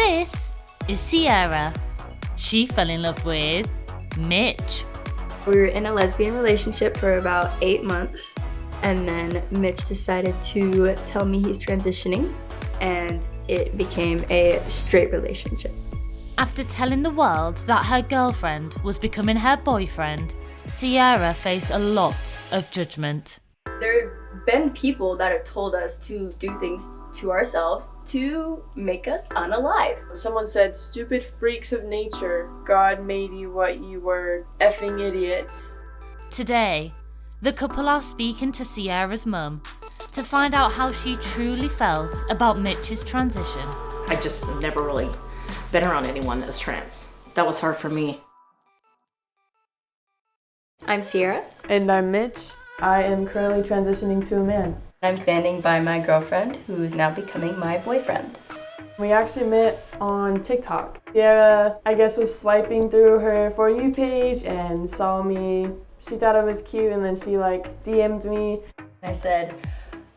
This is Sierra. She fell in love with Mitch. We were in a lesbian relationship for about 8 months, and then Mitch decided to tell me he's transitioning, and it became a straight relationship. After telling the world that her girlfriend was becoming her boyfriend, Sierra faced a lot of judgment. There have been people that have told us to do things to ourselves to make us unalive. Someone said, "Stupid freaks of nature, God made you what you were, effing idiots." Today, the couple are speaking to Sierra's mum to find out how she truly felt about Mitch's transition. I just never really been around anyone that's trans. That was hard for me. I'm Sierra. And I'm Mitch. I am currently transitioning to a man. I'm standing by my girlfriend, who is now becoming my boyfriend. We actually met on TikTok. Sierra, I guess, was swiping through her For You page and saw me. She thought it was cute, and then she DM'd me. I said,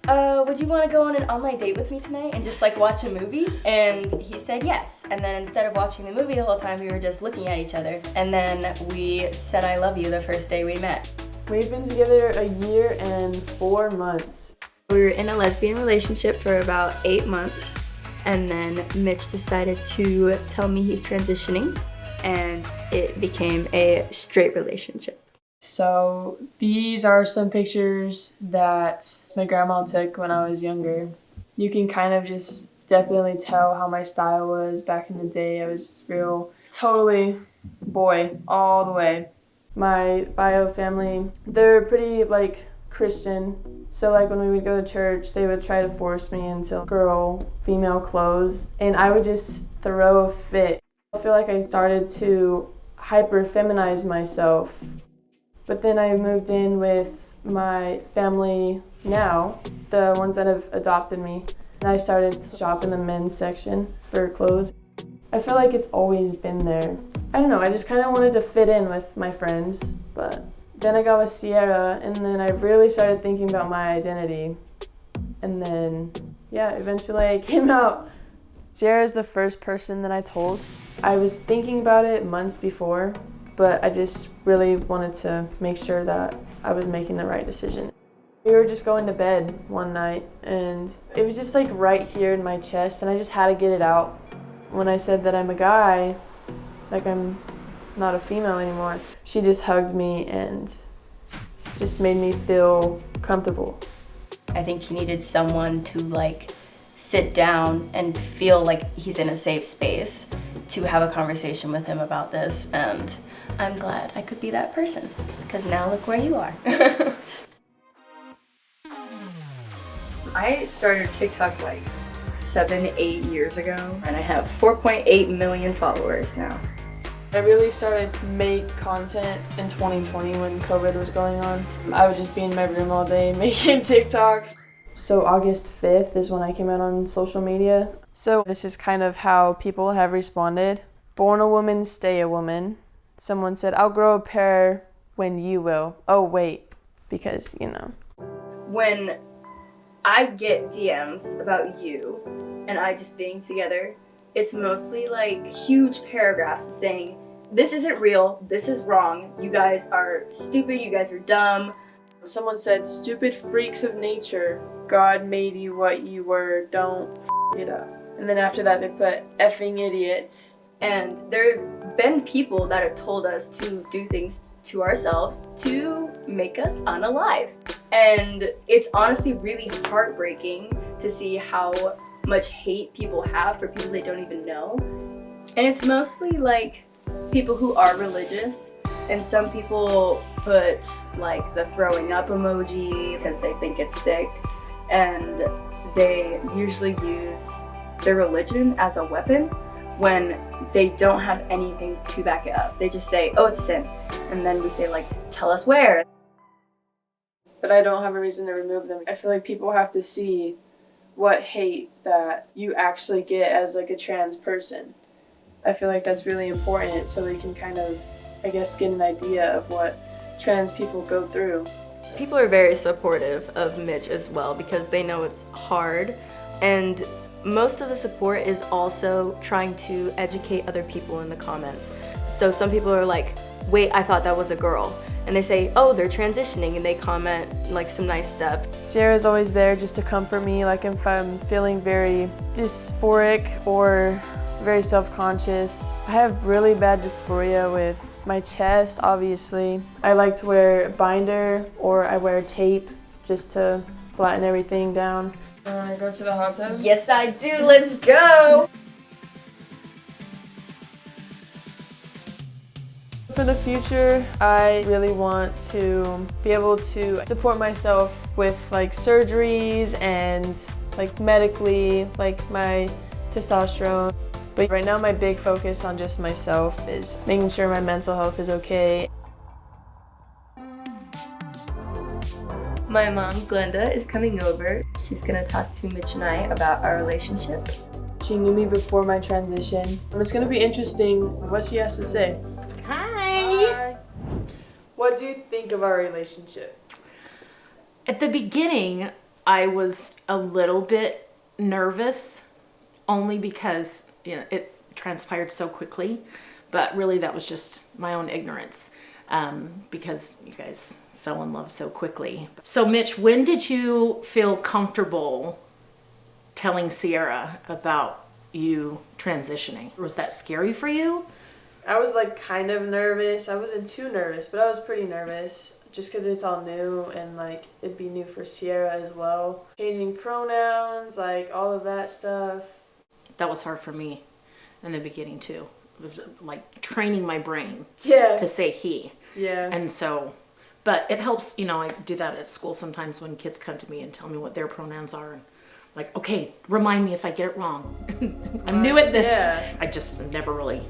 would you want to go on an online date with me tonight and just watch a movie? And he said yes. And then instead of watching the movie the whole time, we were just looking at each other. And then we said I love you the first day we met. We've been together a year and 4 months. We were in a lesbian relationship for about 8 months, and then Mitch decided to tell me he's transitioning, and it became a straight relationship. So these are some pictures that my grandma took when I was younger. You can kind of just definitely tell how my style was back in the day. I was totally boy all the way. My bio family, they're pretty Christian. So when we would go to church, they would try to force me into female clothes, and I would just throw a fit. I feel like I started to hyper feminize myself. But then I moved in with my family now, the ones that have adopted me, and I started to shop in the men's section for clothes. I feel like it's always been there. I don't know, I just kind of wanted to fit in with my friends, but then I got with Sierra, and then I really started thinking about my identity. And then, eventually I came out. Sierra is the first person that I told. I was thinking about it months before, but I just really wanted to make sure that I was making the right decision. We were just going to bed one night, and it was just right here in my chest, and I just had to get it out. When I said that I'm a guy, I'm not a female anymore, she just hugged me and just made me feel comfortable. I think he needed someone to sit down and feel like he's in a safe space to have a conversation with him about this, and I'm glad I could be that person, because now look where you are. I started TikTok 7-8 years ago, and I have 4.8 million followers now. I really started to make content in 2020 when COVID was going on. I would just be in my room all day making TikToks. So August 5th is when I came out on social media. So this is kind of how people have responded. Born a woman, stay a woman. Someone said, "I'll grow a pair when you will." Oh wait, because When I get DMs about you and I just being together, it's mostly huge paragraphs saying, "This isn't real, this is wrong, you guys are stupid, you guys are dumb." Someone said, "Stupid freaks of nature, God made you what you were, don't it up." And then after that they put, "effing idiots." And there have been people that have told us to do things to ourselves to make us unalive. And it's honestly really heartbreaking to see how much hate people have for people they don't even know. And it's mostly people who are religious, and some people put the throwing up emoji because they think it's sick, and they usually use their religion as a weapon when they don't have anything to back it up. They just say, "Oh, it's a sin," and then we say "Tell us where." But I don't have a reason to remove them. I feel like people have to see what hate that you actually get as a trans person. I feel like that's really important, so we can kind of, get an idea of what trans people go through. People are very supportive of Mitch as well, because they know it's hard, and Most of the support is also trying to educate other people in the comments. So some people are like, wait, I thought that was a girl. And they say, oh, they're transitioning, and they comment like some nice stuff. Sierra's always there just to comfort me, like if I'm feeling very dysphoric or very self-conscious. I have really bad dysphoria with my chest, obviously. I like to wear a binder or I wear tape just to flatten everything down. Wanna go to the hot tub? Yes, I do. Let's go. For the future, I really want to be able to support myself with like surgeries and like medically, like my testosterone. But right now my big focus on just myself is making sure my mental health is okay. My mom, Glenda, is coming over. She's gonna talk to Mitch and I about our relationship. She knew me before my transition. It's gonna be interesting what she has to say. Hi. What do you think of our relationship? At the beginning, I was a little bit nervous, only because it transpired so quickly. But really, that was just my own ignorance, because you guys fell in love so quickly. So Mitch, when did you feel comfortable telling Sierra about you transitioning? Was that scary for you? I was like kind of nervous. I wasn't too nervous, but I was pretty nervous just because it's all new and like it'd be new for Sierra as well. Changing pronouns, like all of that stuff. That was hard for me in the beginning too. It was like training my brain to say he. Yeah. And so, but it helps, I do that at school sometimes when kids come to me and tell me what their pronouns are. And like, okay, remind me if I get it wrong. I'm new at this. Yeah. I just never really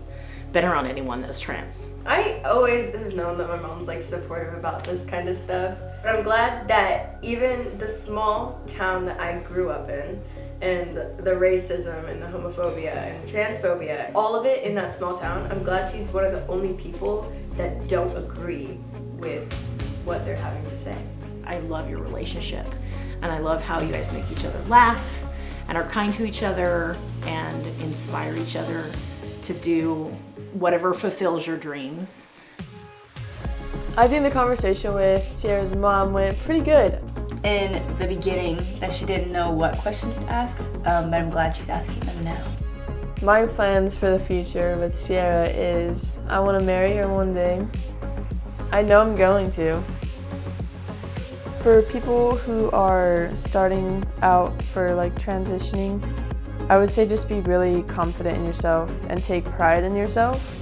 been around anyone that's trans. I always have known that my mom's like supportive about this kind of stuff. But I'm glad that even the small town that I grew up in, and the racism and the homophobia and transphobia, all of it in that small town, I'm glad she's one of the only people that don't agree with what they're having to say. I love your relationship, and I love how you guys make each other laugh and are kind to each other and inspire each other to do whatever fulfills your dreams. I think the conversation with Sierra's mom went pretty good. In the beginning, that she didn't know what questions to ask, but I'm glad she's asking them now. My plans for the future with Sierra is I want to marry her one day. I know I'm going to. For people who are starting out for like transitioning, I would say just be really confident in yourself and take pride in yourself.